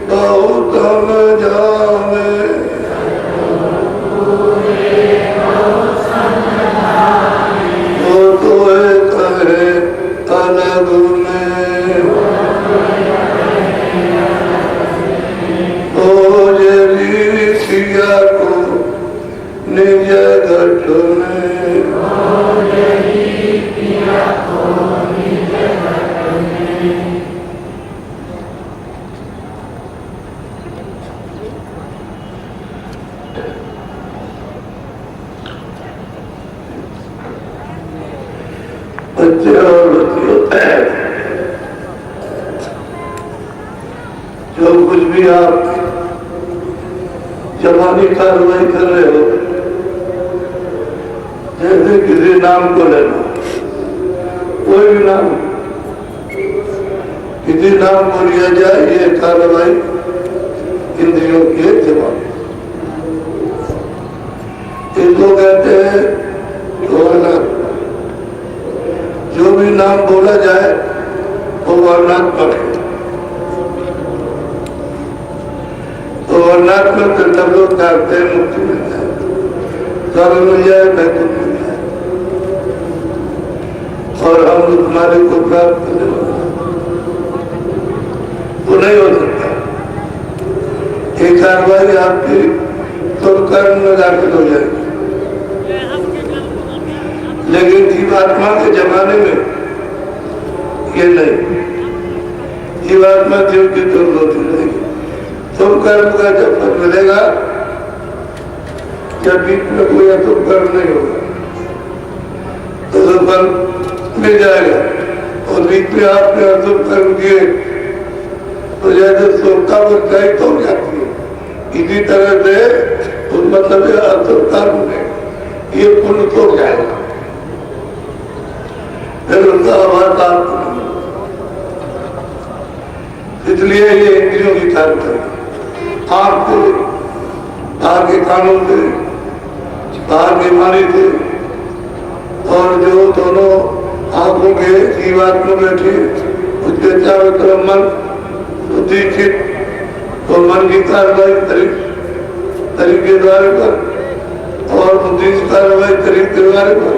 बहुत हम जावे बच्चे और बच्चे होते हैं, जो कुछ भी आप जवानी कार्रवाई कर रहे हो, जैसे किसी नाम को लेना, कोई भी नाम, किसी नाम को लिया जाए, ये कार्रवाई इंद्रियों की एक जवाब। इसको कहते हैं वर्णन। जो भी नाम बोला जाए वो वर्णात्मक है। तो वर्णात्मक तब लोग करते हैं मुक्ति मिल जाए, स्वर्ग मिल जाए, वैकुंठ मिल जाए, और हम तुम्हारे को प्राप्त करने वाले, वो नहीं हो सकता। एक कार्रवाई आपकी तो कर्म में दाखिल हो जाएगी। लेकिन जीवात्मा के जमाने में ये नहीं, जीवात्मा जीव की तुम होती रहेगी। तुम कर्म का जब फल मिलेगा, जब बीच में कोई अतुम कर्म नहीं होगा तो फल मिल जाएगा। और बीच में आपने अतुम कर्म किए तो जैसे सोखता बचाई तो जाती है, इसी तरह से उस मतलब अतुम कर्म में ये पुण्य तो जाएगा, फिर उनका आवाज। इसलिए ये इंद्रियों की कार्य करेगी। आँख से, बाहर के कानों से, बाहर की वाणी से, और जो दोनों आंखों के जीवात्मा बैठी उसके चारों तरफ मन बुद्धि चित्त, तो मन की कार्रवाई तरीके द्वारे पर, और बुद्धि की कार्रवाई तरीके द्वारे पर,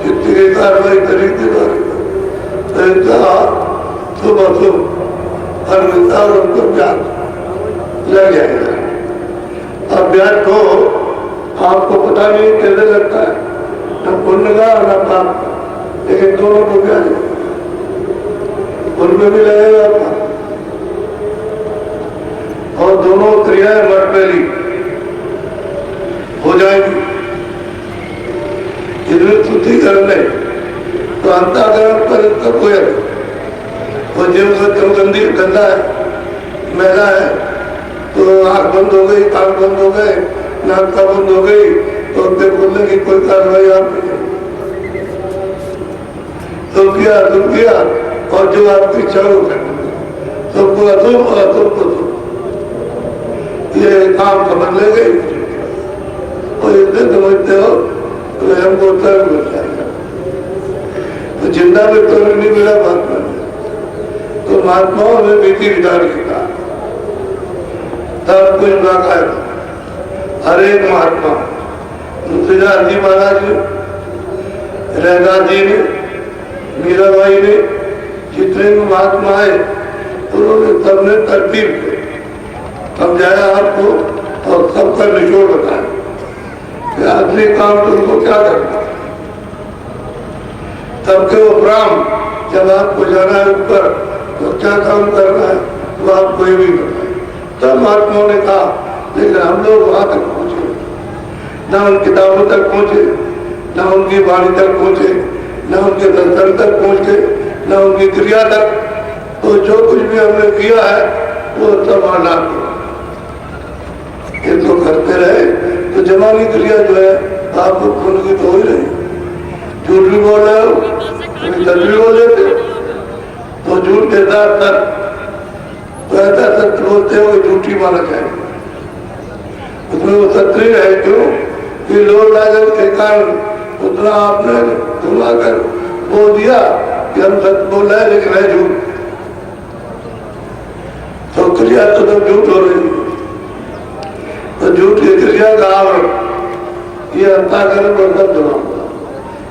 चित्त की कार्रवाई तरीके द्वारे पर, शुभ अशुभ हर विचार उनको ज्ञान लग जाएगा। अभ्यास को आपको पता नहीं कैसे लगता है, न पुण्य का न पाप का, लेकिन दोनों को ज्ञान उनमें भी लगेगा और दोनों क्रियाएं मटमेली हो जाएगी। इसमें शुद्धिकरण नहीं तो अंतःकरण पर तक हो जाएगा। और जब गंदी गंदा है, मैला है, तो आँख बंद हो गई, कान बंद हो गए, नाक का बंद हो गई, तो उनके बोलने की कोई कार्रवाई आप नहीं। तो किया और जो आपकी इच्छा हो सबको अशुभ और अशुभ को ये काम समझ ले गई और इतने समझते हो तो हमको उत्तर मिल जाएगा। तो जिंदा में तो नहीं मिला बात में, तो महात्माओं ने विधि विधान किया, तब कुछ बाका है। हर एक महात्मा, तुलसीदास जी महाराज ने, रैदास जी ने, मीराबाई ने, जितने भी महात्मा है उन्होंने सबने तरतीब समझाया आपको और सबका निचोड़ बताया कि आखिरी काम तुमको क्या करना। तब के उपरांत जब आपको जाना है ऊपर तो क्या काम करना है वो आप कोई भी बताए। तब महात्माओं ने कहा, लेकिन हम लोग वहां तक पहुंचे, न उन किताबों तक पहुंचे, न उनकी वाणी तक पहुंचे, न उनके दर्शन तक पहुंचे, न उनकी क्रिया तक। तो जो कुछ भी हमने किया है वो सब अनाथ ये तो करते रहे। तो जमानी क्रिया जो है आपको खून की तो हो ही रही। झूठ भी बोल रहे हो, सच भी बोल लेते हो, तो झूठ के साथ तो ऐसा सत्य बोलते हो कि झूठी माना जाए। उसमें वो सत्य है क्यों कि लोग लागत के कारण उतना आपने घुमा कर बोल दिया कि हम सत्य बोल रहे हैं लेकिन है झूठ। तो क्रिया तो तब झूठ हो रही है। तो झूठ की क्रिया का आवरण ये अंताकरण और शब्द होगा।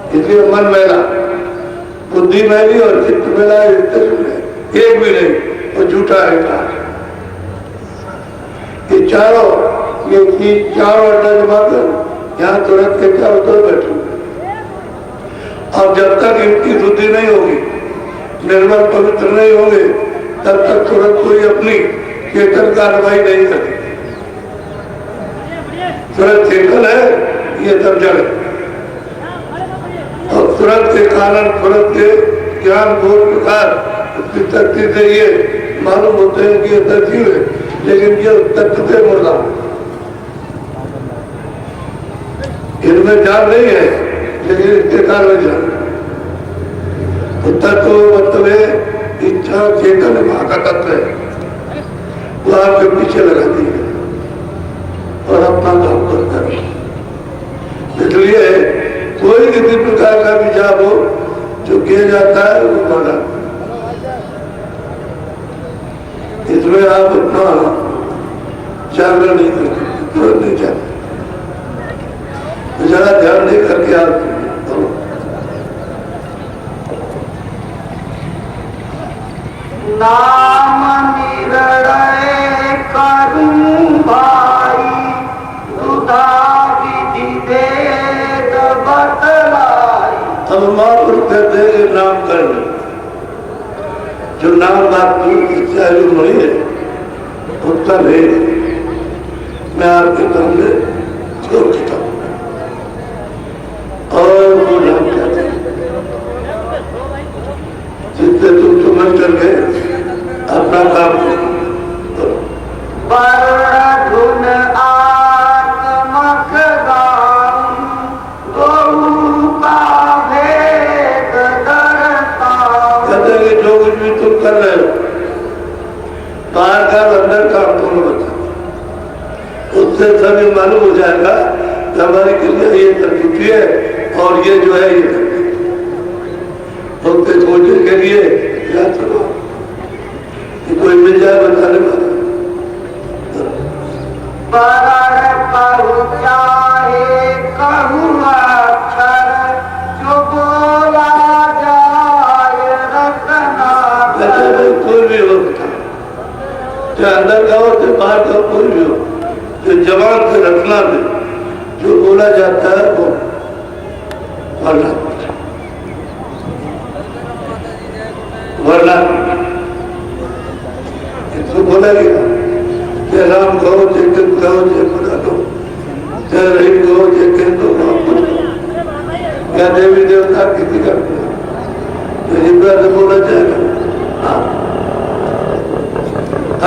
इसलिए मन मैला, बुद्धि मैली और चित्त मैला, एक भी नहीं, वो झूठा है। ये चारों ये चीज चारों अड्डा जमा कर यहाँ तुरंत के क्या होता है बैठो। और जब तक इनकी शुद्धि नहीं होगी, निर्मल पवित्र नहीं होंगे, तब तक तुरंत कोई अपनी चेतन कार्रवाई नहीं करती। तुरंत चेतन है, ये तब जड़ है। और तुरंत के कारण, तुरंत के ज्ञान बोध प्रकार उसकी शक्ति से ये मालूम होते हैं कि ये सजीव है, लेकिन ये तत्व से मुर्दा, इनमें जान नहीं है, लेकिन इसके कारण जान। तत्व मतलब है इच्छा चेतन माँ का तत्व है, वो आपके पीछे लगाती है और अपना काम करता है। इसलिए कोई किसी प्रकार का भी जाप हो जो किया जाता है वो माना। इसमें आप अपना जागरण नहीं करते, तुरंत नहीं जाते, ज्यादा ध्यान दे करके आप नाम निर्णय करूं भाई, दुधा विधि वेद बतलाई। हम महापुरुष कहते हैं नाम करना, जो नाम बात चालू नहीं है उसका भेद मैं आपके सामने छोड़ देता हूँ। और वो नाम कहते हैं जिससे तुम समझ करके अपना काम करो। धुन आत्मक गाऊं, गौ का भेद दर्शाऊं। कहते हैं कि जो कुछ भी तुम कर रहे हो, बाहर का अंदर काम तुम बता, उससे सभी मालूम हो जाएगा कि हमारी क्रिया ये तरक्की है और ये जो है ये उसके खोजने के लिए क्या चलो कि कोई मिल जाए बताने वाला। चाहे कहूँ अक्षर जो बोला जाए रखना। कोई भी हो, चाहे अंदर का हो चाहे बाहर का, कोई भी हो, जो जबान से रखना में जो बोला जाता है वो वरना वरना इसको बोला गया कि राम कहो जय कृष्ण कहो जय खुदा कहो, जय रहीम कहो जय कृष्ण कहो, क्या देवी देवता किसी का तो जिब्रा से बोला जाएगा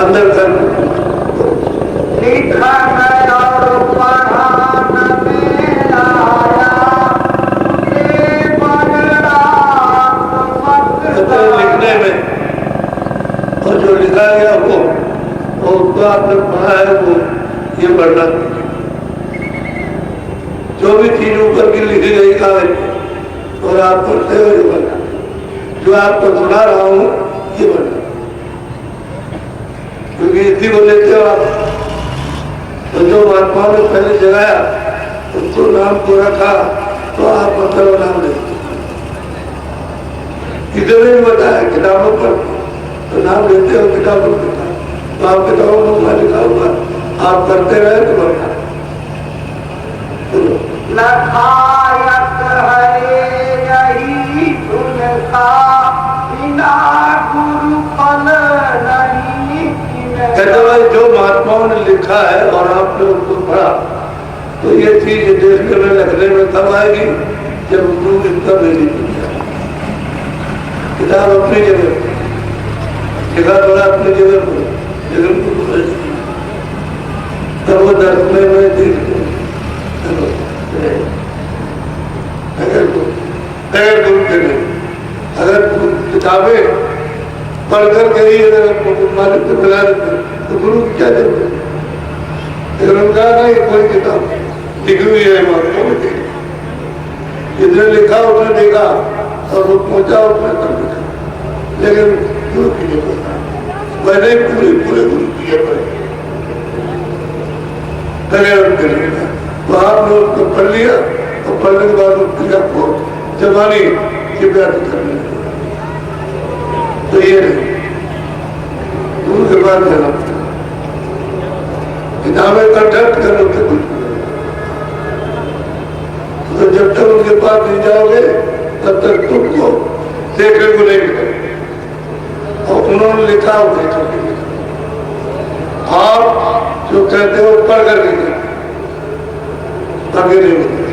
अंदर कर लिखा और पढ़ाना में आया, लिखने में और जो लिखा गया वो उसको आपने पढ़ा है वो ये पढ़ना। जो भी चीज ऊपर की लिखी गई कागज और आप पढ़ते हो ये पढ़ना, जो आपको सुना रहा हूँ ये पढ़ना, क्योंकि इसी को लेते हो आप। तो जो महात्मा ने पहले जगाया उसको नाम को रखा, तो आप मतलब नाम लेते किसी ने भी बताया किताबों पर तो नाम लेते हो, किताबों पर तो आप किताबों में लिखा हुआ आप करते रहे तो बढ़ता लखायत है यही धुन का, बिना गुरु फल नहीं। कहते भाई जो महात्माओं ने लिखा है और आपने उसको पढ़ा, तो ये चीज देखने में रखने में तब आएगी जब गुरु कितना मेरी किताब अपनी जगह लिखा पड़ा अपनी जगह पर, तब वो दर्शने में देख अगर किताबें पढ़कर के ही अगर मालिक को मिला देते तो गुरु की क्या जरूरत है। लेकिन उनका नहीं, कोई किताब लिखी हुई है जिसने लिखा उसने देखा और वो पहुंचा उसने तब लिखा, लेकिन गुरु की जरूरत है। मैंने पूरे गुरु की जरूरत तो आपने उसको पढ़ लिया और पढ़ने के बाद उसकी आपको जबानी की व्याख्या करनी है। तो ये नहीं गुरु के बाद देना किताबें कंठस्थ करो तो कुछ उनके पास नहीं जाओगे तब तक तुमको देखने को नहीं मिलेगा। और उन्होंने लिखा हो देखोगे, आप जो कहते हो पढ़ कर नहीं आगे नहीं मिलता,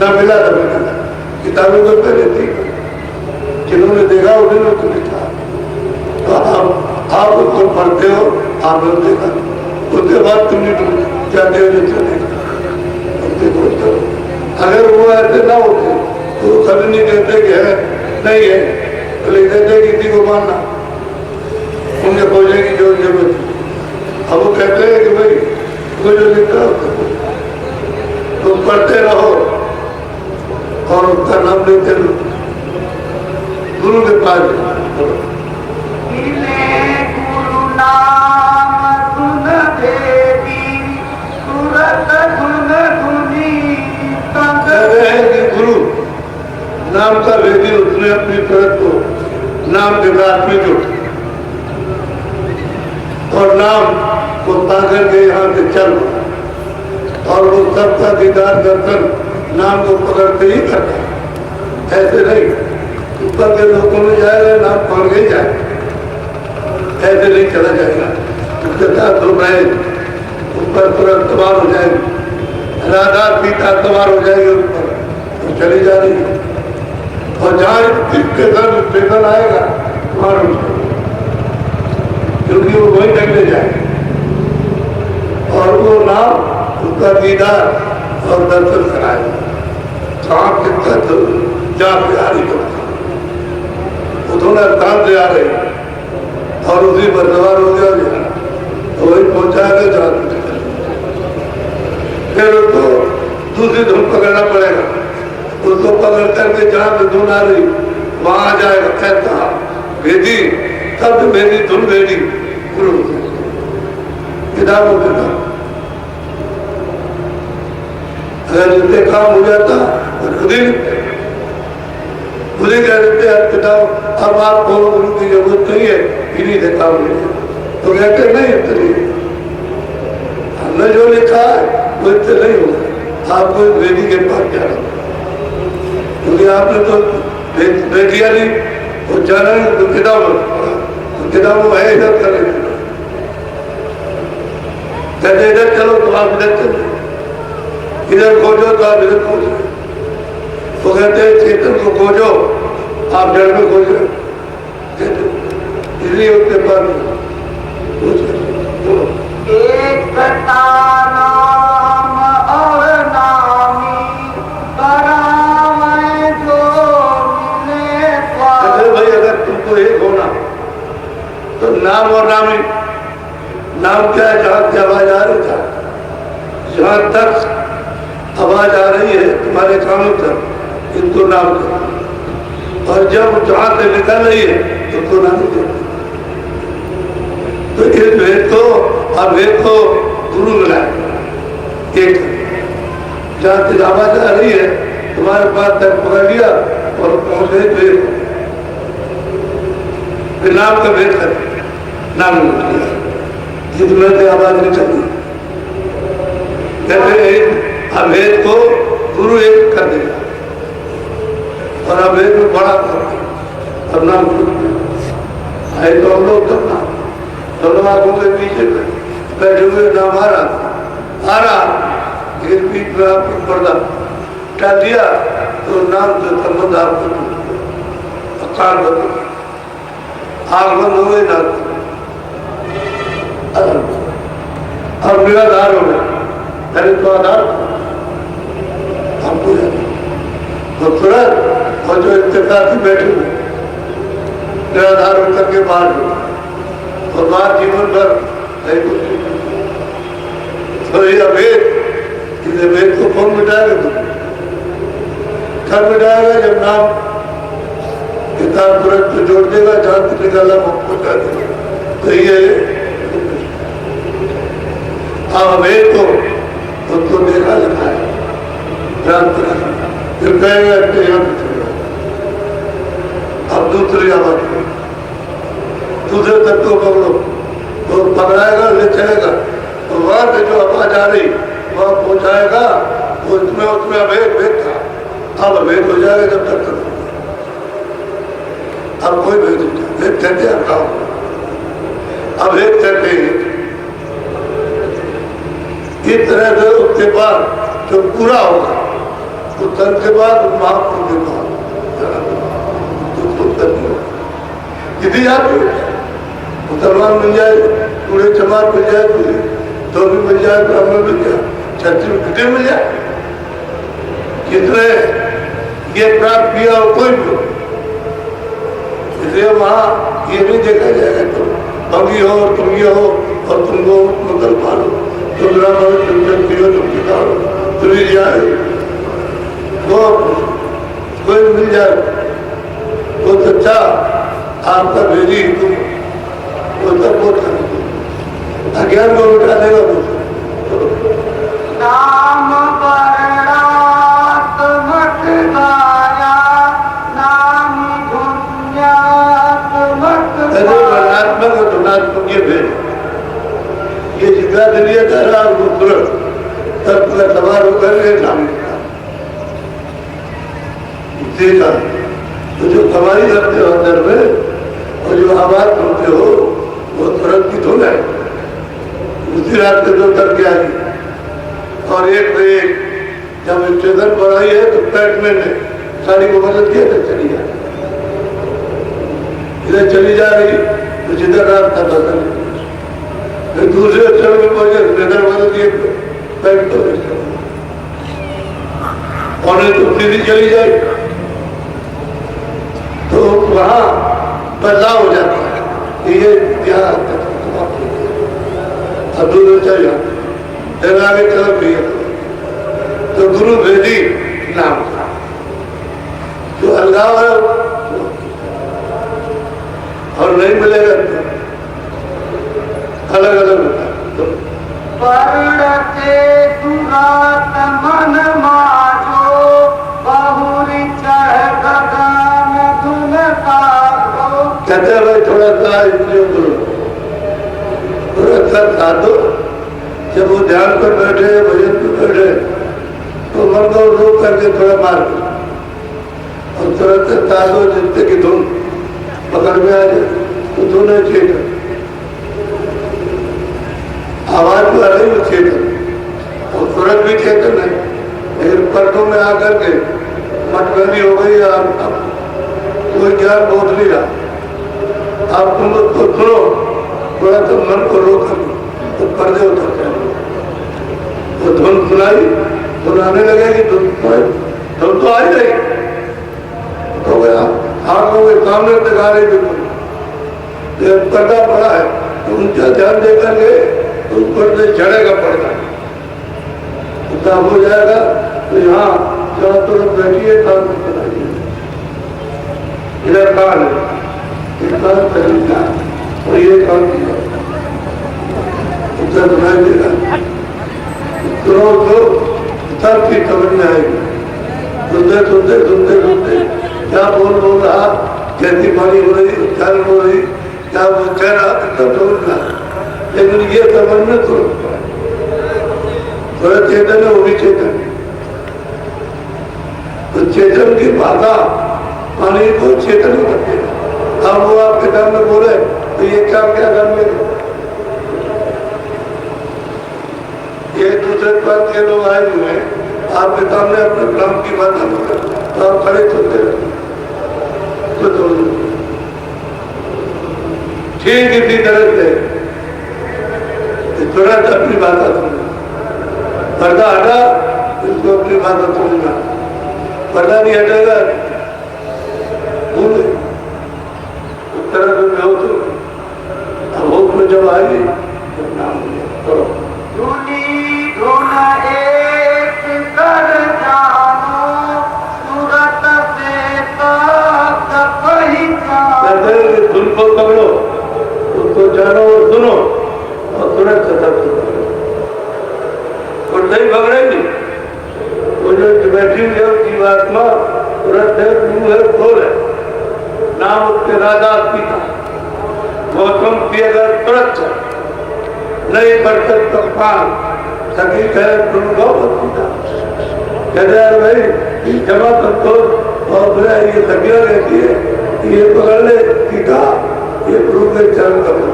ना मिला ना मिला। किताबों को पहले थी, जिन्होंने देखा उन्होंने तो लिखा। तो आप उसको पढ़ते हो, आपने देखा, उसके बाद तुम नहीं जाते हो जो चलेगा। अगर वो ऐसे ना होते तो कभी नहीं कहते कि है नहीं है, तो लिख देते किसी को मानना, उनके खोजने की जो जरूरत। अब वो कहते हैं कि भाई वो जो लिखा तो पढ़ते रहो और उसका नाम लेते रहो, गुरु के पास गुरु नाम गुण भेदी सूरत गुण गुनी। कहते हैं कि गुरु नाम का भेदी उसने अपनी सूरत को नाम के साथ में जोड़ा और नाम को ताकर के यहाँ से चल, और वो सबका दीदार दर्शन नाम को पकड़ते ही करता है। ऐसे नहीं ऊपर के लोगों में जाएगा नाम पकड़ के जाए, ऐसे नहीं चला जाएगा। उसके साथ हो रहे ऊपर तुरंत सवार हो जाएगी, राधा सीता सवार हो जाएगी ऊपर, तो चली जा रही है। और जहाँ स्टेशन आएगा वहां रुक, क्योंकि वो वही तक ले जाएगा। और वो नाम उसका दीदार और दर्शन कराएगा। कहाँ कितना तो जहाँ पे आ रही वो थोड़ा काम से आ रही और उसी पर सवार हो गया तो वही पहुंचाएगा जहाँ। फिर उसको दूसरी धुन पकड़ना पड़ेगा, उसको पकड़ करके जहाँ पे धुन आ रही वहां आ जाएगा। कहता भेदी तब भेदी धुन भेदी गुरु किताबों के नाम। अगर इनसे काम हो जाता तो खुद ही कह देते हैं किताब अब आपको गुरु की जरूरत नहीं है, इन्हीं से काम नहीं। तो कहते नहीं इतनी हमने जो लिखा है वो इससे नहीं होगा, आपको वेदी के पास जाना, क्योंकि आपने तो बेटिया नहीं वो जाना नहीं। तो किताब है इधर कर कहते इधर चलो तो आप इधर चलो, इधर खोजो तो आप इधर खोजो। वो कहते हैं चेतन को खोजो, आप जड़ में खोजो, इसलिए उसके पास एक नाम और नामी करावे जो मिले। भाई अगर तुमको एक होना तो नाम और नामी, नाम क्या है? जहाँ की आवाज आ रही था, जहाँ तक आवाज आ रही है तुम्हारे कानों तक, इनको नाम करो। और जब जहाँ से निकल रही है तो नाम करो। तो इस वेद को और वेद को गुरु मिलाए एक, जहाँ से आवाज आ रही है तुम्हारे पास तक पकड़ लिया और पहुंचे वेद, फिर नाम का वेद कर नाम जिसमें से आवाज निकली। कहते अभेद को गुरु एक कर देगा और अभेद में बड़ा कर देगा। अब नाम आए तो हम लोग करना दोनों आंखों के पीछे बैठे हुए नाम आ रहा, लेकिन बीच में आपको पर्दा डाल दिया तो नाम से संबंध आपको अकाल बदल, आग बंद हो गई ना, अब निराधार हो गया। पहले तो आधार हमको तो तुरंत और जो इत्तेफाक से बैठे हुए निराधार होकर के बाहर हो और बाहर जीवन भर नहीं कुछ। तो ये अभेद, इस अभेद को कौन मिटाएगा? कब मिटाएगा? जब नाम किताब तुरंत को जोड़ देगा, जहां से निकाला वो पहुंचा देगा। तो ये अभेद को उसको देखा लिखा है, फिर कहेगा अब दूसरी आवाज दूसरे तक को पकड़ो तो पकड़ाएगा, ले चलेगा। तो वहां से जो आवाज आ रही वह पहुंचाएगा, उसमें अभेद भेद था अब भेद हो जाएगा जब तक करो, अब कोई भेद नहीं जाए। भेद कहते हैं खाओ, अब भेद कहते हैं इस तरह से उसके बाद जो पूरा होगा तो तन के बाद महापुरुष के बाद यदि आप मुसलमान मिल जाए, पूरे जमात मिल जाए, तो भी मिल जाए, ब्राह्मण मिल जाए, क्षत्रिय कितने मिल जाए, कितने ये प्राप्त किया हो कोई भी हो। इसलिए वहां ये नहीं देखा जाएगा तो भंगी हो और तुम ये हो और तुमको मुसलमान हो, तुम ब्राह्मण, तुम क्षत्रिय हो, तुम किसान हो, तुम जाए तो कोई मिल जाए वो सच्चा आपका भेजी तुम वो सब बोल कर अज्ञान को उठा देगा नाम वर्णात्मक गाया नामी धुन्यात्मक वर्णात्मक और धुनात्मक ये भेद, ये जितना दिलिए कर रहा वो तुरंत तब पूरा सवाल होकर के सामने देखा तो जो कमाई करते हो अंदर में और जो आवाज सुनते हो वो तुरंत की धुन है, उसी रात से जो करके आई और एक पे एक जब स्टेशन पर आई है तो पैटमैन ने साड़ी को बदल दिया तो चली जा इधर चली जा रही तो जिधर रास्ता बदल फिर दूसरे स्टेशन में पहुंचे इधर बदल दिए पैट तो और तो सीधी चली जाए तो वहां बदलाव हो जाता है। ये क्या अब दूर चल जाए आगे तरफ भी तो गुरु भेदी नाम जो अलगाव है और नहीं मिलेगा तो अलग अलग होता है। पढ़ते दुरात मन माजो बहुरी चढ़ गगन धुन पागो। कहते हैं भाई थोड़ा सा इंद्रियों करो, थोड़ा सा साधो, जब वो ध्यान पर बैठे भजन पर बैठे तो मन को रोक करके थोड़ा मार दो और तुरंत साधो जितने की धुन पकड़ में आ जाए तो धुन है चेतन, आवाज तो आ रही वो चेतन और तुरंत भी चेतन है, लेकिन पर्दों में आकर के मटबंदी हो गई, आप कोई ज्ञान बोध नहीं रहा। आप तुम उसको सुनो, थोड़ा सा मन को रोक कर तो पर्दे उतर जाए, तो धुन सुनाई, सुनाने लगेगी धुन तो आ ही रही तो गया आंखों के सामने दिखा रही बिल्कुल पर्दा पड़ा है तो उनका ध्यान दे करके उस पर्दे झड़ेगा पर्दा हो जाएगा। तो यहाँ जहाँ तुरंत बैठिए काम सुनाइए, इधर कान है और ये काम किया उत्तर सुनाई देगा तो सब की समझ में आएगी। सुनते सुनते सुनते सुनते क्या बोल रहा, कैसी पानी हो रही, उच्चारण हो रही, क्या वो कह रहा सब समझ रहा, लेकिन ये समझ में थोड़ा चेतन है, वो भी चेतन है। तो चेतन की भाषा पानी को चेतन करते हैं। अब वो आपके सामने बोले तो ये क्या क्या करने ये दूसरे प्रांत के लोग आए हुए हैं आपके सामने अपने प्रांत की बात तो आप खड़े सुनते रहे तो ठीक इसी तरह से तुरंत अपनी भाषा सुनना, पर्दा हटा इसको अपनी भाषा सुनना, पर्दा नहीं हटेगा भूल उस तरह से हो तो अब होश में जब आएगी तो नाम करो धुन एक कर जानो सूरत से तक पहचानो। धुन को पकड़ो, उसको जानो और सुनो और तुरंत सतर्क और सही पकड़ेगी। वो जो बैठी हुई है जीवात्मा तुरंत है, तू है, खोल है, नाम उसके राजा पिता गौतम की अगर तुरंत नहीं कर सकता पान सकी कहे तुम गौ पिता कहते यार भाई जमा कर दो और फिर ये तकिया रहती है, ये पकड़ ले टीका, ये गुरु के चरण कर दो,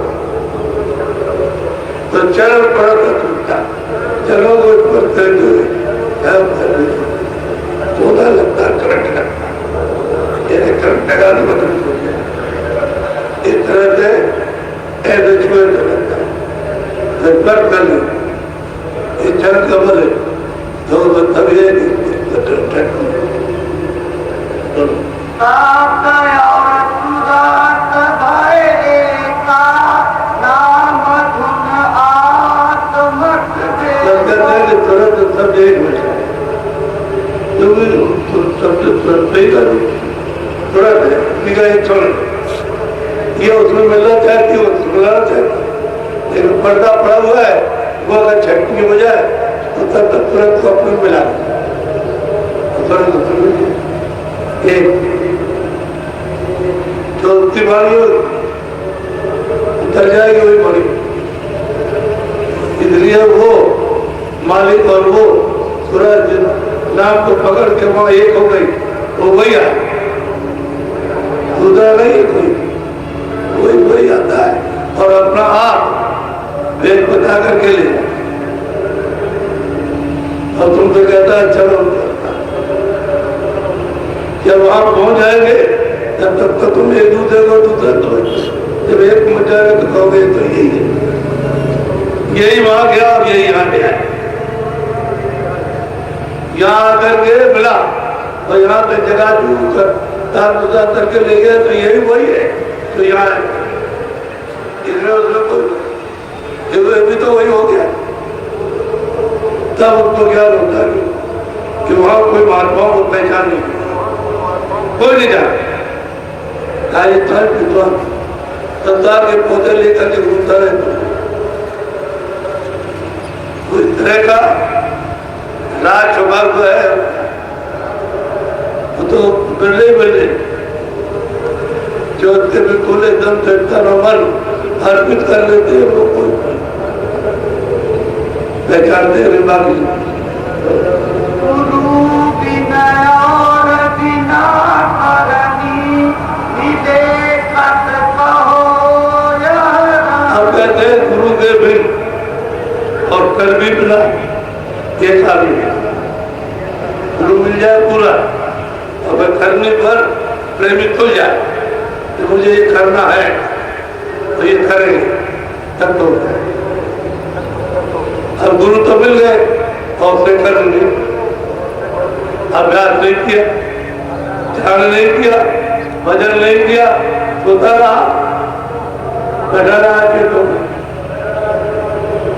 तो चरण पड़ा था टूटता, चलो वो पर चौदह लगता करंट लगता, ये करंट लगा तो बदल हो गया। इस तरह से ऐसे छुए तो लगता है, पर कर ली ये चरण कमल है, तो तब ये ये उसमें मिलना चाहती है, मिलाना चाहती, लेकिन पर्दा पड़ा हुआ है, वो अगर छटनी की बजाय तो तब तक तुरंत को अपने मिला जो बाणी उतर जाएगी वही बड़ी, इसलिए वो मालिक और वो सूरज नाम को पकड़ के वहां एक हो गई, वो वही आया, दूसरा नहीं कोई वही आता है और अपना आप वेद बता करके ले और तुमसे कहता है चलो, जब वहां पहुंच जाएंगे तब तक तो तुम एक दूसरे को दूसरा तो जब एक पहुंच जाएगा तो कहोगे तो यही है, यही वहां गया और यही यहाँ गया, यहाँ आकर के मिला और यहाँ पे जगह कर तार गुजार करके ले गया, तो यही वही है तो यहाँ है, इसमें उसमें कोई भी तो वही हो गया। तब उसको ज्ञान होता है कि वहां कोई महात्माओं को पहचान नहीं, कोई नहीं जाता, संसार के पौधे लेकर के घूमता रहता, उस तरह का राज छुपा हुआ है, वो तो बिरले जो बिल्कुल एकदम चढ़ता मन अर्पित कर लेते हैं, वो कोई पहचानते हैं बाकी गुरु बिना और बिना करनी विवेकत कहो। अब कहते हैं गुरु के बिन और कर भी बिना ये खाली है, गुरु मिल जाए पूरा, अब करने पर प्रेमित हो जाए तो मुझे ये करना है तो ये करेंगे तब तो होता है। अब गुरु तो मिल गए और उसे करेंगे, अभ्यास नहीं किया, ध्यान नहीं किया, भजन नहीं किया, सोता रहा, बैठा रहा कि तो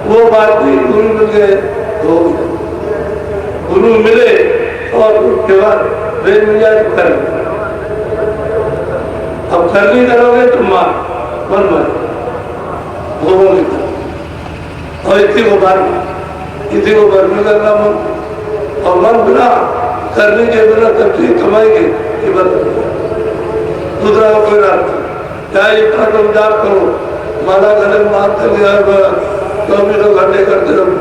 वो बात नहीं, गुरु मिल गए तो गुरु मिले और उसके बाद वेद मिल जाए तो करेंगे। अब करनी करोगे तो मन वो और इसी को भरने करना मन, और मन बिना करने के बिना तब कमाएंगे ये बात दूसरा कोई रास्ता, चाहे इतना तुम जाप करो, माला गले मारते हुए 24 घंटे करते रहो,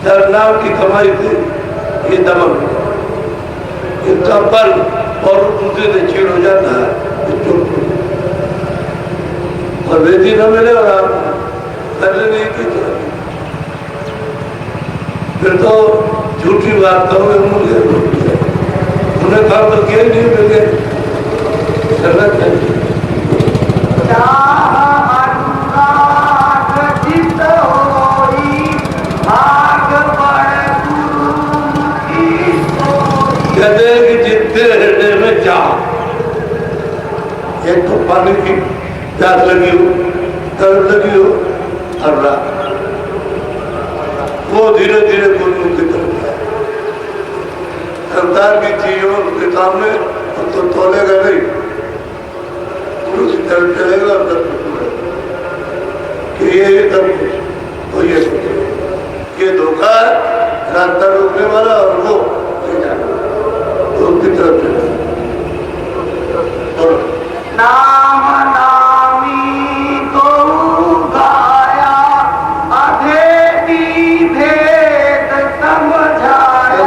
जब नाम की कमाई थी ये दमन, इनका बल और दूसरे से छीड़ हो जाता है और वेदी न मिले और आप करने नहीं की तो फिर तो झूठी बात कहोगे, उन्हें काम तो किया ही नहीं, मिल गए करना चाहिए। कहते हैं कि जितने हृदय में चाह, एक तो पानी की प्यास लगी हो, तरस लगी हो और रात, वो धीरे धीरे गुरु की तरफ है। संसार की चीजों के सामने तो तोलेगा नहीं, गुरु की तरफ चलेगा और तब कि ये तब तो ये धोखा है, रास्ता रोकने वाला और वो उनकी तरफ चले। नाम नामी को गाया अभेदी भेद समझाया,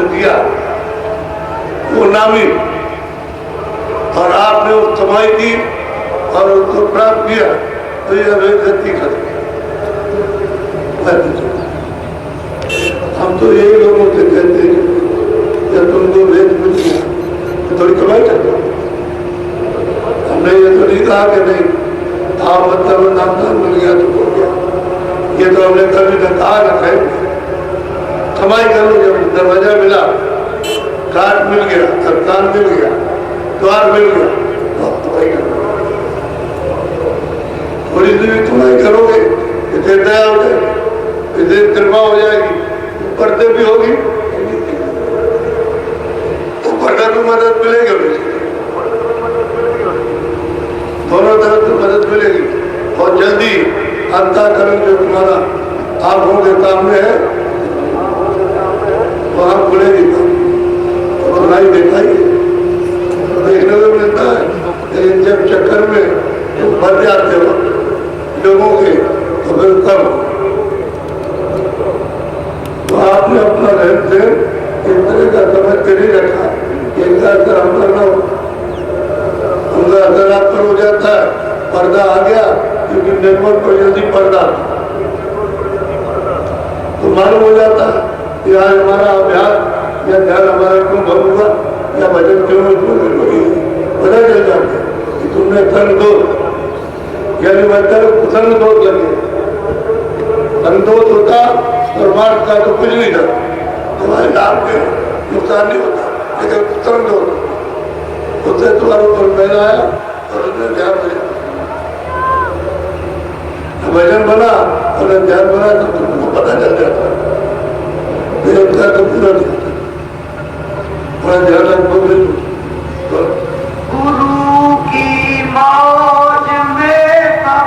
दिया वो नामी, और आपने वो कमाई की और उसको प्राप्त किया तो ये बेइज्जती कर दिया। हम तो यही लोगों से कहते हैं जब तुमको वेद मिल गया तो थोड़ी कमाई कर दो। हमने ये तो नहीं कहा कि नहीं आप मतलब नामदान मिल गया तो हो गया, ये तो हमने कभी तक कहा न कहे कमाई कर लो। जब दरवाजा मिला, काट मिल गया, सरकार मिल गया, द्वार मिल गया, तो आप कमाई कर लो। थोड़ी देर कमाई करोगे इतने दया हो जाएगी, इतनी कृपा हो जाएगी, पर्दे भी होगी तो पर्दा को मदद मिलेगी, दोनों तरफ से मदद मिलेगी। और जल्दी अंतःकरण जो तुम्हारा आंखों के सामने है वहां खुलेगी, तो सुनाई देता ही देखने को मिलता है। लेकिन जब चक्कर में तुम भर जाते हो लोगों के तो फिर कम। तो आपने अपना रहन सहन इस तरह का समझ कर ही रखा, इनका असर हम पर न हो, उनका असर आप पर हो जाता है। पर्दा आ गया क्योंकि निर्मल पर जल्दी पर्दा तो मालूम हो जाता है कि आज हमारा अभ्यास या ध्यान हमारा क्यों भंग हुआ या भजन क्यों पता चल जाता है कि तुमने संग दोष यानी मतलब संग दोष लगे। संतोष होता और मार्ग का तो कुछ नहीं था, तुम्हारे लाभ के नुकसान नहीं होता, लेकिन संतोष उससे तुम्हारे ऊपर पहला आया और उसने ध्यान बजा, भजन बना और ध्यान बना तो तुमको पता चल जाता देवता तो पूरा बड़ा ध्यान रखो। गुरु की मौज में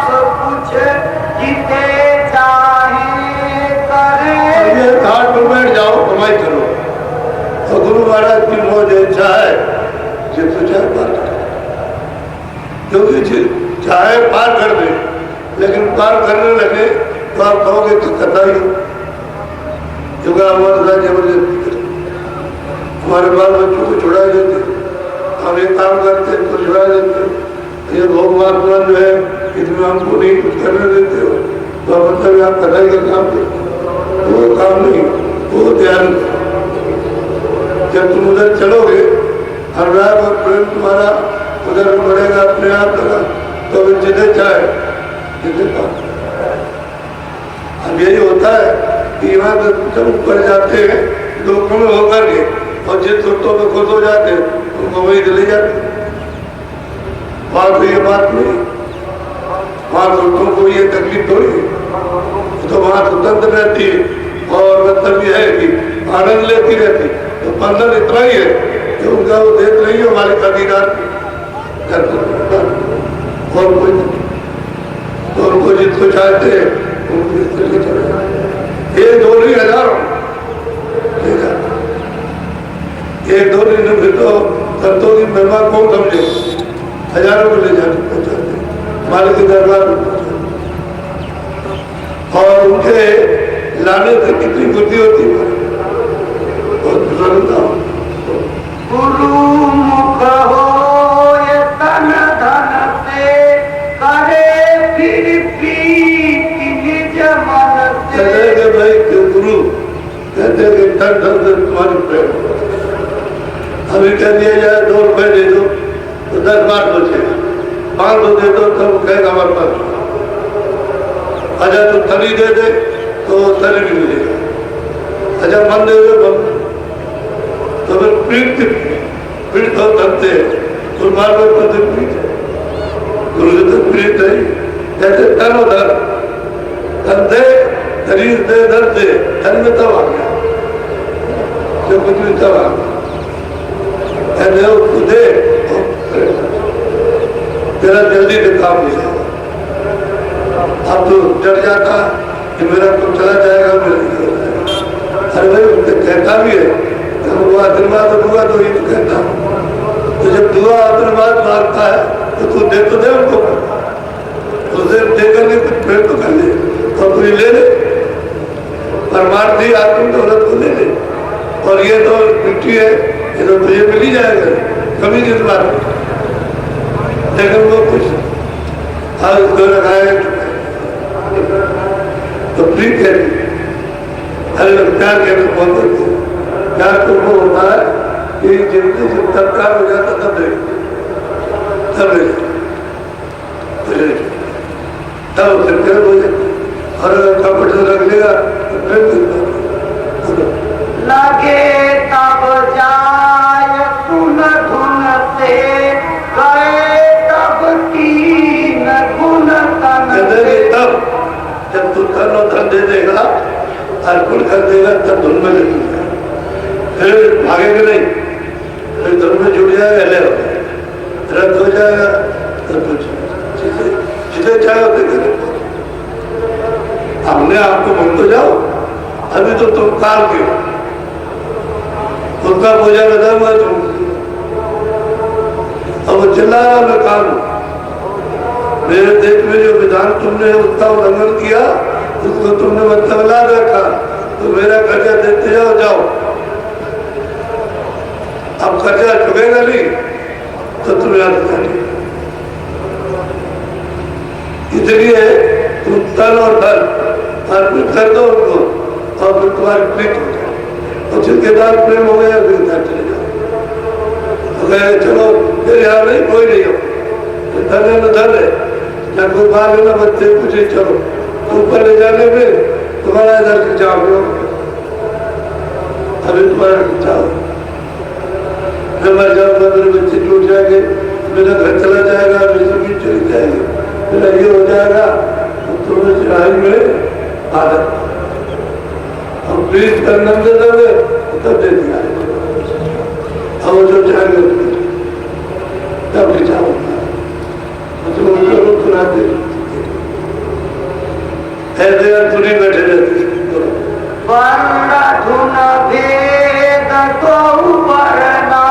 सब कुछ जिते चाहे करे। घाट पर बैठ जाओ, कमाई करो, और गुरु महाराज की मौज इच्छा है जिसको चाहे पार कर, क्योंकि चाहे पार कर दे, लेकिन पार करने लगे तो आप कहोगे कि कथा ही क्योंकि हमारे साथ जबरदस्ती हमारे बाल बच्चों को छुड़ा देते, हम एक काम करते तो छुड़ा देते। ये भोग वासना जो है इसमें हमको नहीं कुछ करने देते हो तो मतलब आप कथा ही का काम करते, वो काम नहीं, वो ध्यान। जब तुम उधर चलोगे अनुराग और प्रेम तुम्हारा उधर बढ़ेगा अपने आप लगा तो जिन्हें चाहे अब यही होता है कि यहाँ जब ऊपर जाते हैं लोगों में होकर के और जिन सुरतों में खुश हो जाते हैं उनको वही चले जाते। वहां तो ये बात नहीं, वहां सुरतों को ये तकलीफ थोड़ी है, तो वहां स्वतंत्र रहती है और मतलब ये है कि आनंद लेती रहती। तो बंधन इतना ही है कि उनका वो देख रही है हमारे खरीदार और कोई तो उनको जिसको चाहते हैं उनको इस तरीके चले। एक दो नहीं हजारों, एक दो नहीं फिर तो संतों की महिमा कौन समझे, हजारों को ले जाते पहुंचाते मालिक के दरबार में और उनके लाने से कितनी बुद्धि होती है, बहुत प्रसन्नता हो। गुरु मुख हो ये तन धन से करे फिर प्रीति निज मन से। कहते हैं भाई गुरु कहते हैं कि धन धन से तुम्हारी प्रेम, अभी कह दिया जाए 2 रुपए दे दो तो 10 बार सोचेगा, 500 दे दो तब कहेगा हमारे पास। अच्छा तो थली दे दे तो थली भी मिलेगा, अच्छा मन दे दो मन, तो फिर पीठ तो धनते गुरु महाराज को तो पीठ गुरु से तो पीठ नहीं। जैसे धन हो धन, धन दे शरीर दे धन दे, धन में तब आ गया जो कुछ भी तब आ गया, उसको दे तेरा जल्दी से काम नहीं है। अब तो डर जाता कि मेरा तो चला जाएगा, अरे भाई उनसे कहता भी है वो आशीर्वाद दूंगा तो ये तो कहता, तो जब दुआ आशीर्वाद मांगता है तो तू दे तो दे उनको, उसे दे करके कुछ प्रेम तो कर ले और तू ले ले, परमार्थी आत्म दौलत को ले ले और ये तो मिट्टी है, ये तो तुझे मिल ही जाएगा, कभी किस बात। लेकिन वो कुछ आज उसको लगाए तो प्रीत है। अरे प्यार कहने कौन करते? प्यार तो वो होता है कि जिंदगी से तब प्यार हो जाता तब उसे प्यार हो जाता। और अगर कपट से रख लेगा तो प्रेम लगे तब जाय सुन धुन से गए तब तीन गुण तन से। तब जब तू धन और धन दे देगा, अर्पण कर देगा, तब धुन में लगेगा, फिर भागेगा नहीं, फिर धुन में जुड़ जाएगा, ले रद्द हो जाएगा, तब कुछ जिसे चाहे उसे करे। अपने आपको मन तो जाओ, अभी तो तुम काल के उसका पूजा बता हुआ तुम, अब चिल्ला रहा मैं काल हूं। मेरे देश में जो विधान तुमने उसका उल्लंघन किया, उसको तुमने बदला रखा, तो मेरा कर्जा देते जाओ। अब कर्जा चुकेगा नहीं तो तुम याद नहीं। इसलिए तुम तन और धन अर्पित कर दो उनको, और फिर तुम्हारी प्रीत हो जाए। और जिनके बाद प्रेम हो गया फिर घर चले जाओ। तो कहे चलो फिर यहाँ नहीं, कोई नहीं हो, धन है न धन है, या कोई बाल है ना बच्चे, कुछ ही चलो ऊपर ले जाने में तुम्हारा इधर से जाओ, अभी तुम्हारा जाओ। फिर मैं जाऊँ मेरे बच्चे टूट जाएंगे, मेरा घर चला जाएगा, मेरी जमीन चली जाएगी, मेरा ये हो जाएगा, तो तुम्हें चढ़ाई में आदत। हम प्लीज करना दे दोगे तब दे दिया, अब वो जो चाहेंगे तब ले जाओ, सुनाते ऐसे सुनी बैठे रहते। वर्ण धुन भेद तो वरना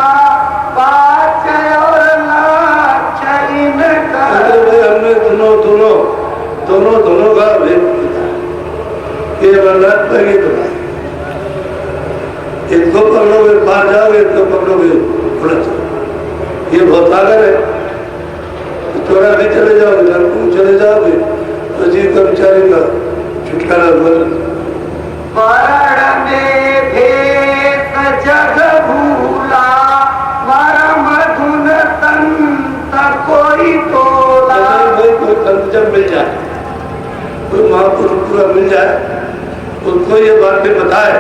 पाचय और नाचय में कर। हमने दोनों का भेद किया। ये वर्णात्मक ही तो है, एक को पकड़ोगे पार जाओगे, एक को पकड़ोगे उलट जाओ। ये बहुत सागर है, थोड़ा भी चले जाओगे, नरकुंड चले जाओगे तो जीव कर्मचारी का छुटकारा हुआ। वर्ण में भेद जग भूला, मरम धुन तंत कोई तोला। कोई संत जब मिल जाए, कोई महापुरुष पूरा मिल जाए, उसको ये बातें बताए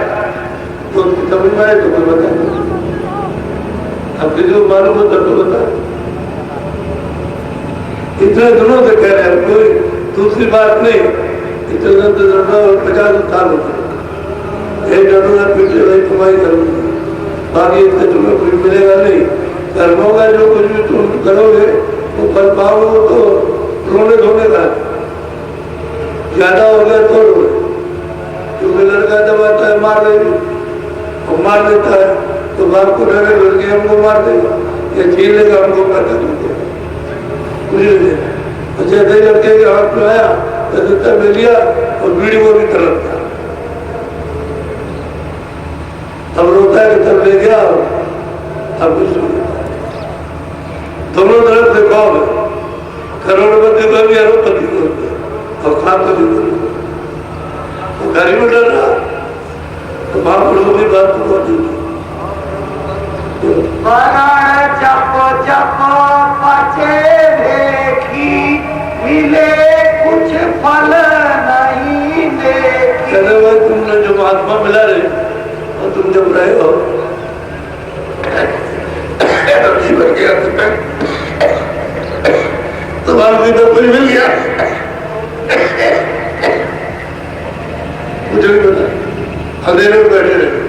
तो उसकी समझ में आए तो कोई बताए, अब किसी को मालूम हो तब तो बताए। इतने दिनों से कह रहे हैं, कोई दूसरी बात नहीं। इतने 50 साल होते पीछे वही कमाई करोगे, बाकी इससे तुम्हें कुछ मिलेगा नहीं। कर्मों का जो कुछ भी तुम करोगे वो फल पाओगे तो रोने धोने का, ज्यादा हो गया तो क्योंकि लड़का जब आता है मार देगी, वो मार देता है तो बाप को डरे लड़के हमको मार देगा, ये छीन लेगा हमको पैसा देगा। जैसे लड़के के हाथ में आया तो जूता में लिया और बीड़ी वो भी तरफ था, अब रोता है कि तब ले गया, अब कुछ दोनों तरफ से कौन है, करोड़पति को भी अरबपति को और खापति को, वो घर में डर रहा तो महापुरुषों की बात तो बहुत जप जप पचे देखी, मिले कुछ फल नहीं देखी। भाई तुमने जो महात्मा मिला रे और तुम जब रहे हो जीवन के अंत में तुम्हारा भी तो कुछ मिल गया, मुझे भी पता, अंधेरे में बैठे रहे,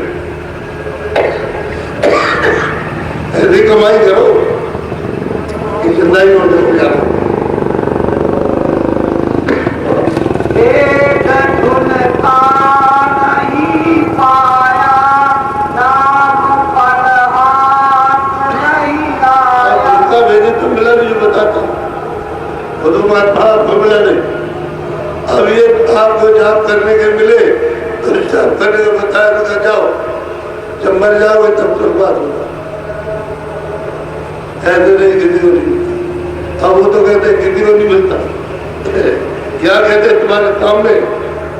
ऐसी कमाई करो कि जिंदगी में डूब जाओ। एक धुन का नहीं पाया, नाम पर हाथ नहीं आया। उनका भेजे तो मिला नहीं, जो बताता वो तो महात्मा आपको मिला नहीं। अब ये आपको जाप करने के मिले तो जाप करने का बताया तो जाओ, जब जब मर जाओगे तब स्वर्गवास होगा, ऐसे नहीं किसी को नहीं। अब वो तो कहते किसी को नहीं मिलता, क्या कहते तुम्हारे सामने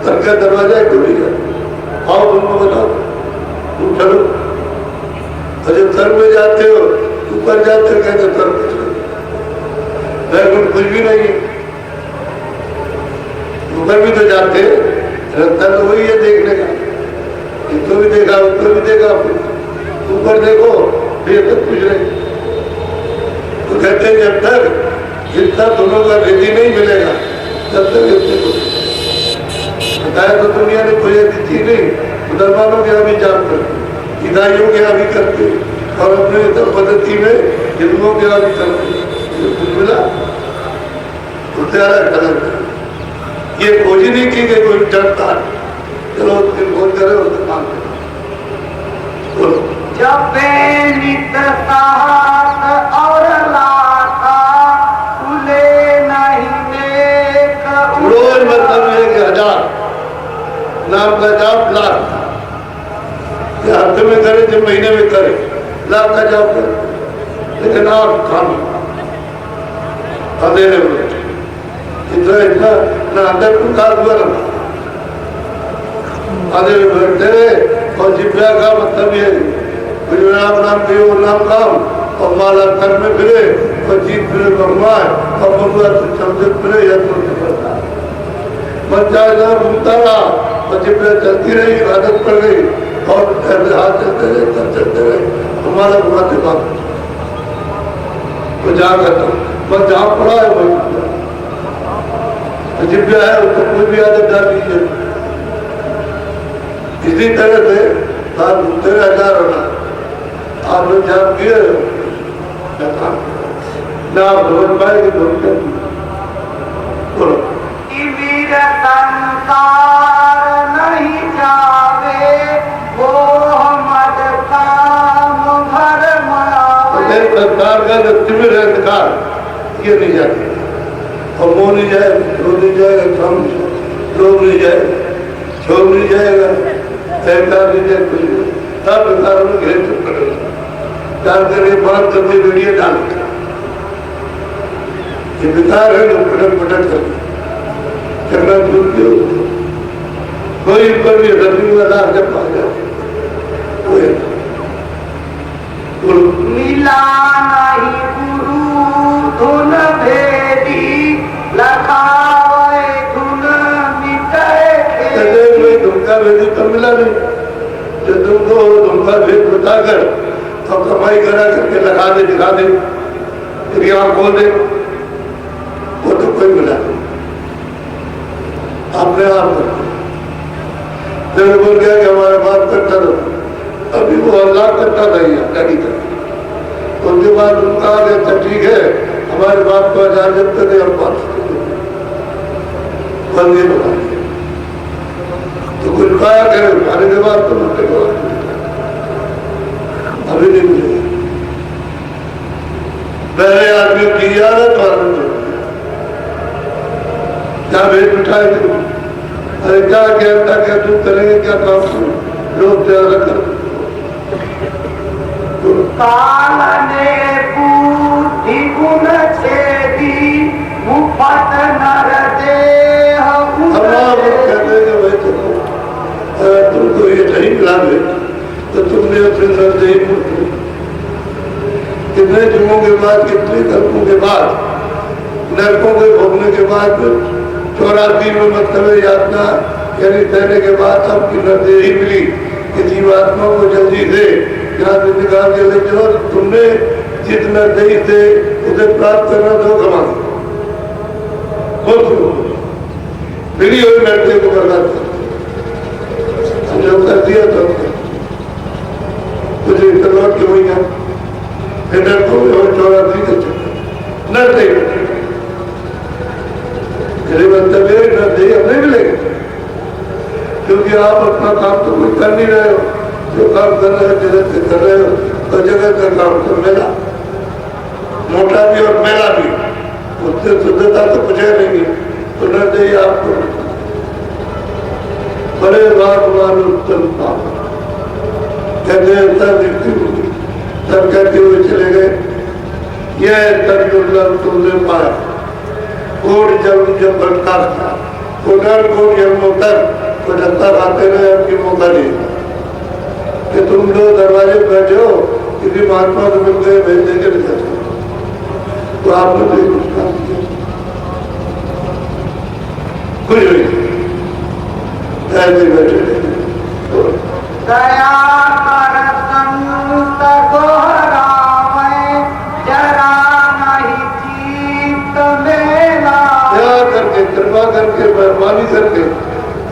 घर का दरवाजा खुली है, आओ तुमको बताओ, तुम चलो। और जब स्वर्ग में जाते हो, ऊपर जाते हो, कहते स्वर्ग कुछ भी नहीं है। ऊपर भी तो जाते, रास्ता तो वही है देखने का, इसको भी देखा उसको भी देखा, ऊपर देखो फिर सब कुछ नहीं। तो कहते हैं जब तक जितना दोनों का विधि नहीं मिलेगा तब तक इससे बताया तो दुनिया ने कोई ऐसी चीज नहीं, मुसलमानों के यहाँ भी जाप करते, ईसाइयों के यहाँ भी करते, और अपने पद्धति में हिंदुओं के यहाँ भी करते, कुछ मिला उससे अलग अलग। ये खोज नहीं की कि कोई डरता, चलो उसके खोज करे उससे काम करो। जब नित साहस और लाता खुले नहीं नेक रोज मतलब है कि 1000 नाम का जाप लाख, हफ्ते में करे जब महीने में करे लाख का जाप करे, लेकिन आप खाम अंधेरे में इतना इतना ना अंदर प्रकाश हुआ ना अंधेरे में बैठते रहे। और जिब्या का मतलब ये कुछ नाम दियो नाम काम, और माला कर में फिरे और जीत फिरे भगवान, और भगवान से चलते फिरे या बच्चा इधर घूमता रहा और जिब्या चलती रही, आदत पड़ गई, और हाथ चलते रहे तब चलते रहे, हमारा घुमाते बात तो जा करता बस जहाँ पड़ा है वही जिब्या है, उसको कोई भी आदत डाल दीजिए। इसी तरह से आप घूमते रह जा रहा, आप लोग जाप किए ना आप समझ पाएंगे बोलो संसार नहीं जावे वो मद काम भर मावे। संसार का जो तिमिर है अंधकार ये नहीं जाती, और मोह नहीं जाए, क्रोध नहीं जाएगा, काम लोभ नहीं जाए, क्षोभ नहीं जाएगा, अहंकार नहीं जाए, कुछ नहीं। सब विकारों में घेर चुप करेगा, डाल करके बात करके वीडियो डाल ये विकार है जो पटक पटक कर करना दूर क्यों कोई पर भी रवि वाला जब आ जाए मिला नहीं गुरु धुन भेदी लखावे धुन मिटाए धुनका भेदी तो मिला नहीं, जो तुमको धुनका भेद बताकर तो कमाई करा करके लगा दे दिखा दे फिर यहाँ खोल दे, वो तो कोई मिला नहीं। अपने आप फिर बोल गया कि हमारा बाप करता था, अभी वो अल्लाह करता था यहाँ गाड़ी करता, उसके बाद उनका आ गया था ठीक है हमारे बाप को इजाजत करते हम बात बंदे बना दिया, तो कुछ पाया करे खाने के बाद तो मुझे अभी नहीं मिलेगा। पहले आदमी की याद है तो आनंद क्या भेज बिठाए थे, अरे क्या कहता क्या तुम करेंगे क्या काम करो, लोग तैयार कर कालने बुद्धि गुण छेदी मुफत नर देह कहते हैं भाई चलो अगर तुमको ये नहीं मिला तो तुमने अपने नर देह कितने जुमों के बाद कितने कल्पों के बाद नरकों के भोगने के बाद 84 में मतलब यातना यानी देने के बाद आपकी नरदेही मिली कि जीवात्मा को जल्दी से यहाँ से निकाल के ले जाओ, तुमने जिस नरदेही से उसे प्राप्त करना तो कमा मिली हुई नरदेही को बर्बाद कर जो कर दिया तो कुछ लौट के वही है फिर नरकों में 84 का चक्कर नरदेही नहीं अब नहीं मिलेगा, क्योंकि आप अपना काम तो कोई कर नहीं रहे हो, जो काम कर रहे हो जगत से कर रहे हो, तो जगत का काम तो मेला मोटा भी और मेला भी, उससे शुद्धता तो कुछ है नहीं, तो न चाहिए आपको बड़े बात उत्तम काम कहते हैं तब मृत्यु होगी। तब कहते हुए चले गए, यह तब दुर्लभ तुमने पाया। कोट जब बढ़ता था, कोटार कोट जन्मोत्तर को डरता खाते रहे, आपकी मौका नहीं कि तुम लोग दरवाजे बैठे हो, किसी महात्मा को मिल गए भेज देकर निकल, तो आपने भी कुछ काम किया, कुछ नहीं, ऐसे बैठे रहे। दया कर संत गोहरावे, जरा नहीं चित्त मेरा। दया करके, कृपा करके, मेहरबानी करके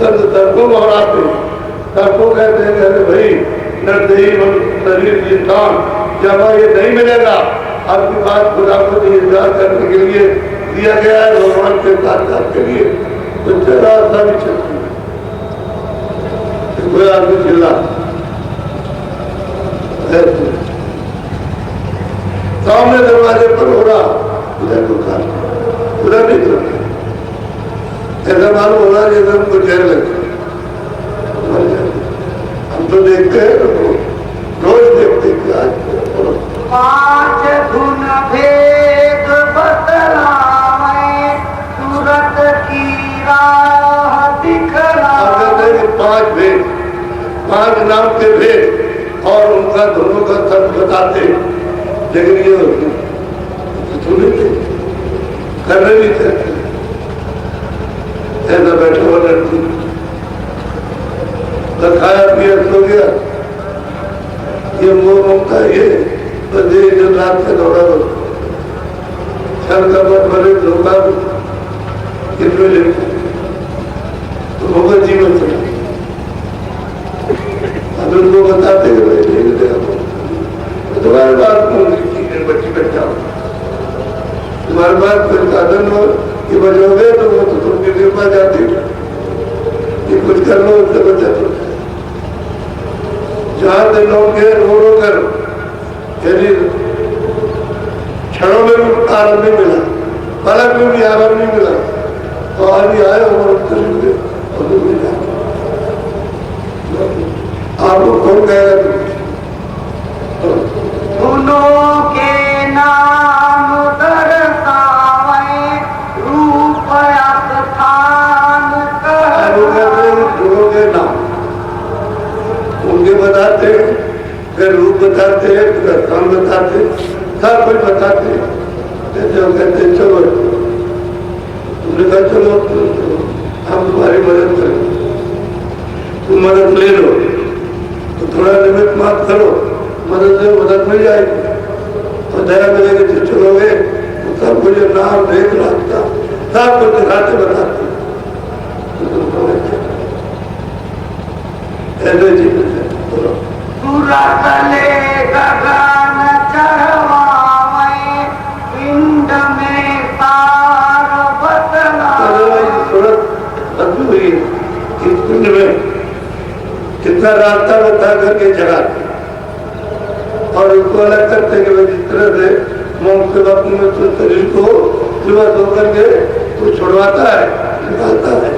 संत तर्कों को हराते हैं। तर्कों कहते हैं अरे भाई निर्दयी शरीर इंसान जब ये नहीं मिलेगा, आपकी बात खुदा को इंतजार करने के लिए दिया गया है, भगवान के साक्षात के लिए, तो जरा सा भी चलती कोई आदमी चिल्ला सामने दरवाजे पर हो रहा, उधर को खा उधर नहीं करता, ऐसा मालूम हो रहा जैसे हमको जहर लगता। हम तो देखते हैं, रोज देखते हैं। आज पांच धुन भेद बतलावे, सूरत की राह दिखलावे। 5 भेद, 5 नाम के भेद और उनका दोनों का तर्क बताते, लेकिन ये करने भी चाहते ऐसा बैठा हुआ लड़की तो खाया पिया सो गया, ये मोह ममता ये बस दिन रात से दौड़ा हो, छल कपट भरे धोखा इनमें लेते तो होगा जीवन चला। अब उनको बताते तुम्हारे बात बच्ची बच्चा तुम्हारे बात कोई साधन हो कि बजोगे तो वो तो तुमकी कृपा जाती कि कुछ कर लो उससे बचा लो। जहाँ से लोग गए रो रो कर, यदि क्षणों में भी आराम नहीं मिला, पलक में भी आराम नहीं मिला, तो आज ही आए और आपको कौन कहेगा धुनों के नाम दर्शावे, रूप स्थान धुनों के नाम उनके बताते, फिर रूप बताते, फिर स्थान बताते, सब कुछ बताते। जो कहते चलो, तुमने कहा चलो हम तुम्हारी मदद करें, तुम मदद ले लो, तो थोड़ा निमित्त मात करो, मदद से मदद मिल जाएगी, और दया मिलेगी तो चलोगे तो सब कुछ नाम देख रखता, सब कुछ दिखाते बताते ऐसे जीवन है। सुरतले गगन चढ़वावे, पिंड में तार बतलावे। हुई इस पिंड में कितना रास्ता बता करके जगाते और उसको अलग करते कि जिस तरह से मोम के वक्त में तो शरीर को सुबह धो करके तो छुड़वाता है, निकालता है,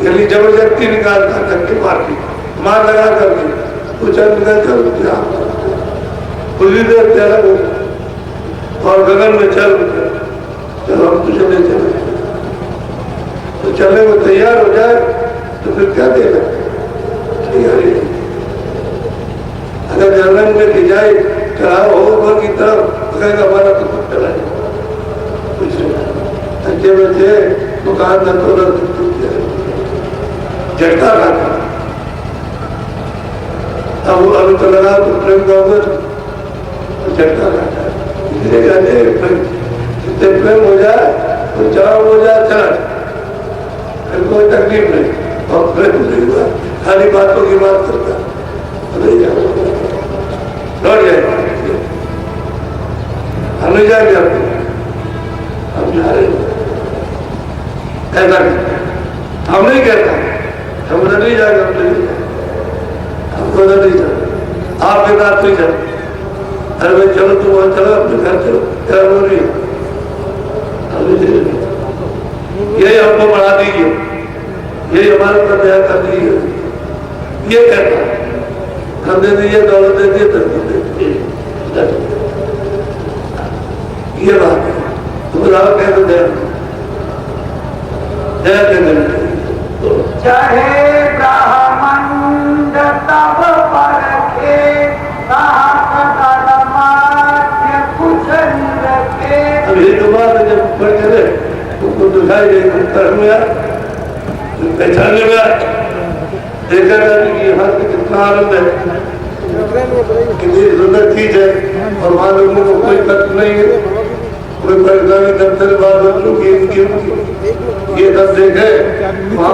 यानी जबरदस्ती निकालता करके मार लगा करके कुछ उसी देर अलग हो और गगन में चल चलो हम तो चले तो चले वो तैयार हो जाए तो फिर क्या देगा तैयारी। अगर जर्मन में की जाए चढ़ाव हो ऊपर की तरफ कहेगा हमारा तो कुछ चला कुछ अच्छे बच्चे दुकान न तो झटका खाता। अब वो अभी तो लगा तो प्रेम का झटका खाता, इसलिए कहते प्रेम हो जाए तो चढ़ाव हो जाए चला फिर कोई तकलीफ नहीं और प्रेम नहीं हुआ खाली बातों की बात करता नहीं जाए लौट जाए हम नहीं जाएंगे हम जा रहे ऐसा हम नहीं कहता हम उधर नहीं जाएंगे हमको उधर नहीं जाए आपके साथ नहीं जाए। अरे भाई चलो तुम वहां चलो अपने घर चलो क्या बोल रही यही हमको बढ़ा दीजिए, यही हमारे ऊपर दया कर दीजिए, ये कहता है हम दे दिए, दौलत दे दिए, तरक्की दे दी, ये बात है। तो बुलाओ कह दो जय चाहे ब्राह्मण तब परखे कुछ रखे। अब ये तो बात है, जब ऊपर चले तुमको दिखाई दे, कर्म में पहचानने में देखा जाए कि यहाँ से कितना आनंद है, कितनी सुंदर चीज है। और वहाँ लोगों को कोई कष्ट नहीं है, कोई परेशानी दफ्तर बात बच्चों की इनकी ये सब देखे वहाँ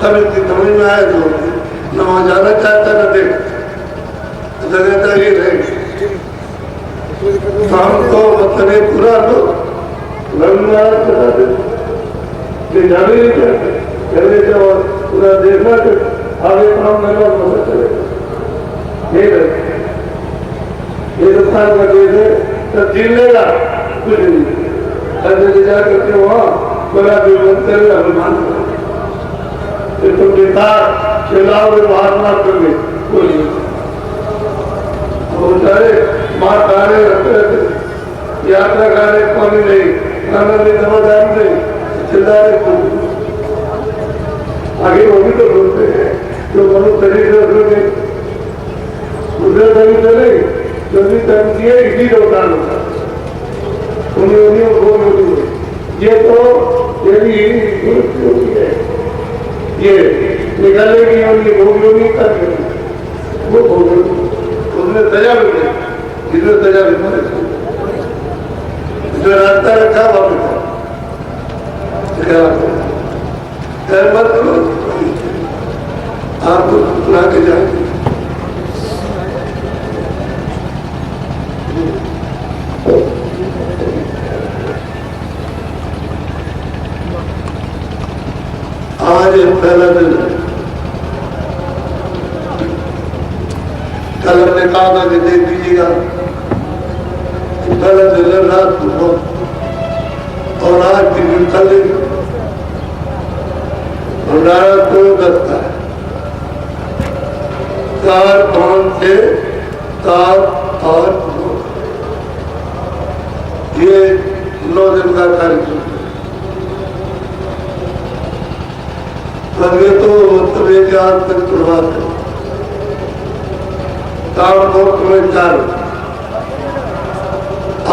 तब इसकी समझ में आए तो न वहाँ जाना चाहता न देख लगता ये रहे। शाम को मतलब ये पूरा लो जाने नहीं चाहते, कहने से और पूरा देखना तो आगे काम करना पता चलेगा। ये नुकसान का देश है, तब जीव लेगा कुछ नहीं। ऐसे जा करके वहाँ बड़ा भी बनते हुए अभिमान फिर तुम बेकार चलाओ में बाहर मार करोगे कोई नहीं। बेचारे मार गाने रहते रहते, यात्रा गाने पानी नहीं, खाना नहीं, दवादार नहीं, चिल्ला रहे आगे वो भी तो बोलते हैं जो मनुष्य शरीर रखोगे उधर कहीं चले जो भी कर्म किए इसी का उतार होता उन्हीं को ये तो यदि है ये निकालेगी उनकी भोग योगी कर वो भोग उसने सजा भी दे जिसने सजा भी मरे जो रास्ता रखा वह मत करो आपको सुना के जाएंगे। आज पहला दिन कल हमने कहा था कि देख लीजिएगा पहला दिन रात को और आज दिन कल भंडारा को दस्ता है 4 5 से 7 8 ये 9 दिन का कार्यक्रम। लगे तो मतलब एक आज तक शुरुआत है काम को तुम्हें 4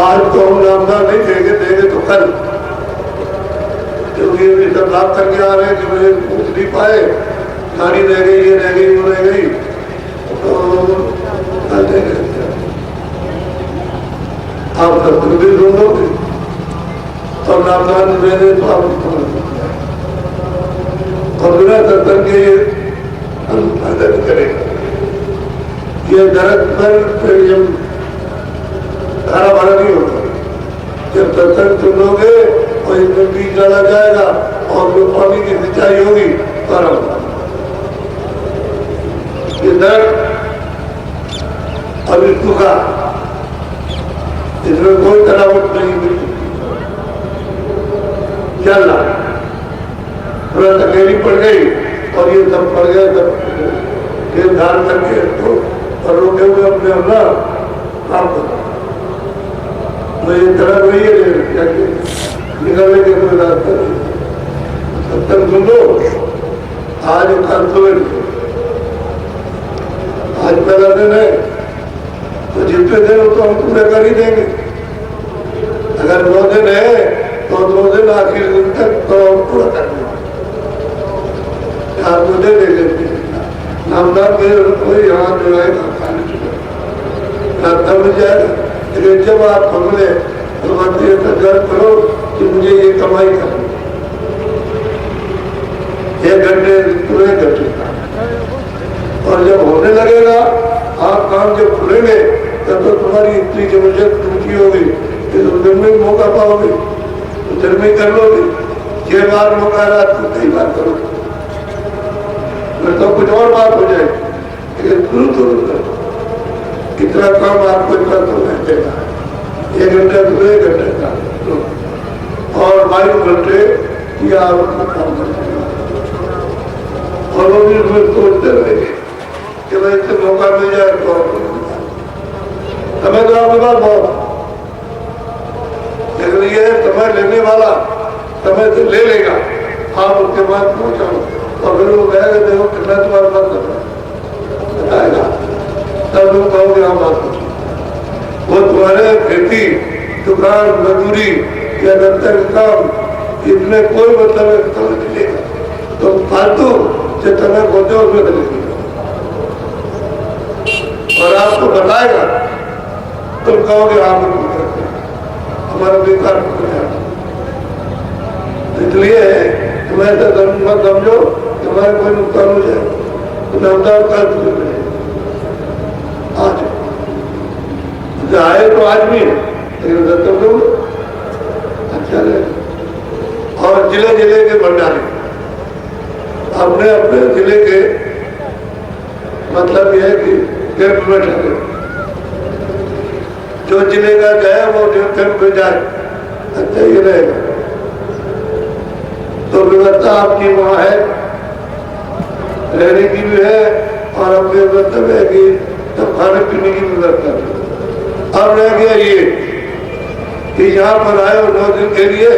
आज तो हम नामदा नहीं देंगे तो कल क्योंकि अभी सब लाभ करके आ रहे हैं कि मुझे पूछ नहीं पाए, गाड़ी रह गई, ये रह गई, वो रह गई, तो कल देंगे। आप सब भी ढूंढोगे और नामदान देने तो आप और बिना सत्संग के हम फायदा नहीं करेगा। ये दरख्त पर जब हरा भरा नहीं होता, जब सत्संग सुनोगे और इसमें बीज डाला जाएगा और जो पानी की सिंचाई होगी तो ये दरख्त अभी सूखा, इसमें कोई तनावट नहीं मिलती, चल रहा थोड़ा तकेली पड़ गई और ये सब पड़ गया, सब ये धान करके तो और रोके हुए अपने अपना काम करो। मुझे तरह नहीं है निकलने के कोई रास्ता नहीं। तब तक सुन लो आज कल सुबह आज पहला दिन है तो जितने दिन हो तो हम पूरे कर ही देंगे। अगर 2 दिन है तो 2 दिन आखिर दिन तक तो हम पूरा कर देंगे। आपको दे देंगे नामदार कोई यहाँ जो है रास्ता मिल जाएगा। लेकिन जब आप हमने गर्व करो कि मुझे ये कमाई करनी 1 घंटे पूरे घंटे और जब होने लगेगा आप काम जब खुलेंगे तब तो तुम्हारी इतनी जबरदस्त रुचि होगी कि तुम दिन में मौका पाओगे तो दिन में कर लोगे। 6 बार मौका रात को कई बार करोगे फिर तो कुछ और बात हो जाएगी। लेकिन शुरू कितना काम आपको इतना तो नहीं देगा। 1 घंटे तो 1 घंटे का और 22 घंटे या काम करेगा और वो भी उसमें सोचते रहेंगे कि भाई इससे मौका मिल जाए तो समय तो आपके पास बहुत, लेकिन ये समय लेने वाला समय से ले लेगा, आप उसके बाद पहुंचाओ और फिर वो कहेगा देखो कितना तुम्हारे पास बताएगा, तब तुम कहोगे हम बात पूछो। वो तुम्हारे खेती, दुकान, मजदूरी या दफ्तर का काम, इसमें कोई मतलब है समय नहीं लेगा। तो फालतू से समय पहुंचो उसमें लगेगी और आपको बताएगा, तुम कहोगे आप हमारा बेकार हो जाएगा। इसलिए तुम ऐसा मत समझो कि हमारा कोई नुकसान हो जाए, तो अवतार कर आज आए तो आदमी है, लेकिन तुम अच्छा रहे। और जिले जिले के भंडारे अपने अपने जिले के, मतलब यह है कि कैंप में ठहरे, जो जिले का गया वो कैंप में जाए, अच्छा ये रहेगा। तो व्यवस्था आपकी वहाँ है, रहने की भी है और अपने व्यवस्था है कि तब खाने पीने की व्यवस्था। अब रह गया ये कि यहाँ पर आए और 9 दिन के लिए